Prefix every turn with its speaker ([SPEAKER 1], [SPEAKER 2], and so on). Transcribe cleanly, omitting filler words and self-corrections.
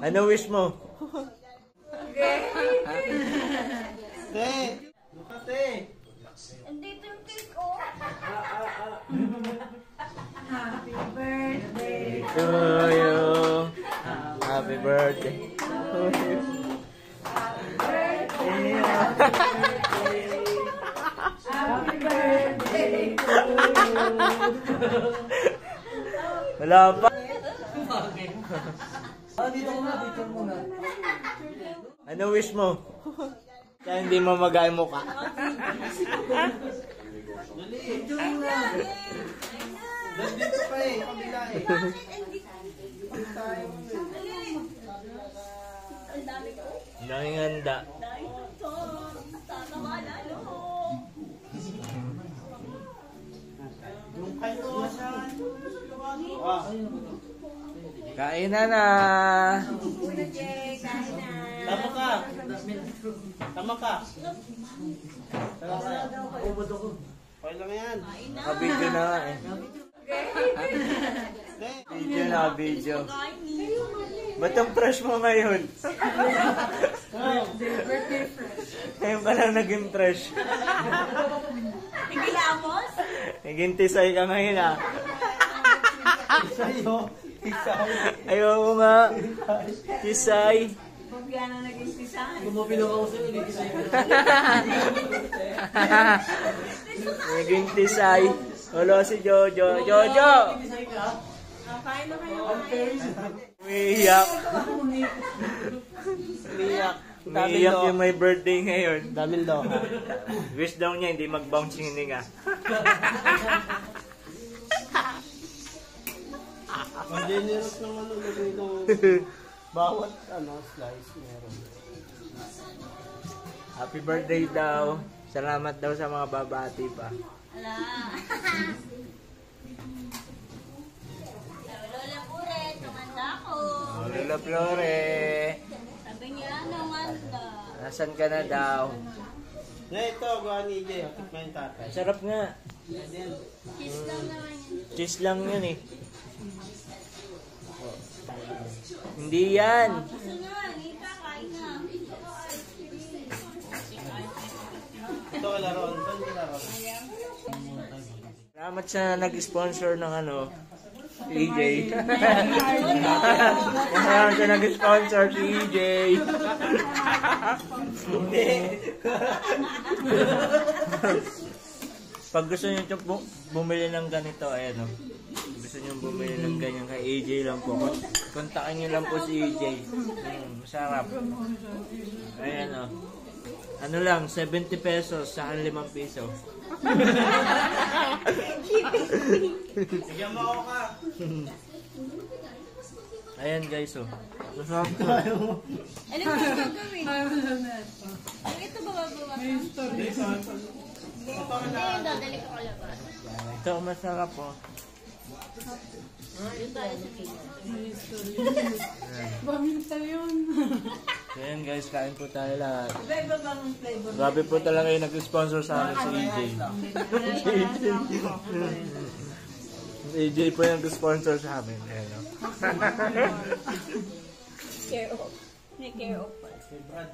[SPEAKER 1] Ano wish mo?
[SPEAKER 2] Te! Te!
[SPEAKER 3] Andito yung cake, oh.
[SPEAKER 4] Happy birthday
[SPEAKER 1] To you. Happy birthday to you.
[SPEAKER 4] Happy birthday to
[SPEAKER 1] Wala pa.
[SPEAKER 2] Dito muna.
[SPEAKER 1] Ano wish mo? Kaya hindi mo magay mukha.
[SPEAKER 2] Dito pa eh, kabila eh.
[SPEAKER 3] Ang dami ko.
[SPEAKER 1] Ang daming handa.
[SPEAKER 3] Dahil ito. Tatawa lalo.
[SPEAKER 2] Yung kayo siya.
[SPEAKER 1] Kain na.
[SPEAKER 4] Una, Jay. Kain na.
[SPEAKER 2] Tama ka. Tama ka. Okay lang yan.
[SPEAKER 1] Nakabidyo na nga eh. Video na, video. Ba't ang fresh mo ngayon?
[SPEAKER 4] Birthday fresh.
[SPEAKER 1] Ngayon pa lang naging fresh.
[SPEAKER 3] Tigilamos?
[SPEAKER 1] Naging tisay ka ngayon ah.
[SPEAKER 2] Sa'yo. Ikaw.
[SPEAKER 1] Ayaw nga. Tisay.
[SPEAKER 4] Huwag yan ang naging tisan.
[SPEAKER 2] Kung mo pinukaw sa'yo, hindi kisa'yo.
[SPEAKER 1] Naging tisay. Wala si Jojo. Jojo!
[SPEAKER 4] Kain na kayo.
[SPEAKER 1] Umiiyak.
[SPEAKER 2] Umiyak.
[SPEAKER 1] Umiiyak yung may birthday ngayon.
[SPEAKER 2] Daming loka.
[SPEAKER 1] Wish daw niya hindi mag-bounce yung hininga.
[SPEAKER 2] Ang generous naman nito. Bawat slice meron.
[SPEAKER 1] Happy birthday daw. Salamat daw sa mga babati pa.
[SPEAKER 3] Ala. Lola Puret, tumanda ko.
[SPEAKER 1] Oh, Lola Flore.
[SPEAKER 3] Sabi niya, namanda.
[SPEAKER 1] Nasaan ka na daw?
[SPEAKER 2] Na ito, gawa ni EJ. Tikman yung tatay.
[SPEAKER 1] Sarap nga.
[SPEAKER 3] Kiss lang naman yun.
[SPEAKER 1] Cheese lang yun eh. Hindi yan.
[SPEAKER 3] Gusto nga, Nika, kain na.
[SPEAKER 2] Ito, laruan. Ito, laruan.
[SPEAKER 1] Salamat sa nag-sponsor ng EJ. Salamat sa nag-sponsor si EJ. Pag gusto nyo bumili ng ganito, ayan o. Gusto nyo bumili ng ganyan kay EJ lang po. Kontakin nyo lang po si EJ. Masarap. Ayan o. Ano lang, 70 pesos sa 5 piso.
[SPEAKER 2] Bigyan mo ako ka.
[SPEAKER 1] Ayan guys o. Masarap to.
[SPEAKER 3] Ano ba gagawin? Ano ito bababawa? Hindi, dadali ko kalabas.
[SPEAKER 1] Ito masarap o.
[SPEAKER 3] Yun tayo sa pizza.
[SPEAKER 4] Baminta yun.
[SPEAKER 1] So yan guys, kain po tayo lahat.
[SPEAKER 4] Iba bang flavor?
[SPEAKER 1] Grabe po talaga yung nag-sponsor sa amin si EJ. Si EJ po yung nag-sponsor sa amin. Ayan o.
[SPEAKER 3] Care of. May care of.
[SPEAKER 2] Brad.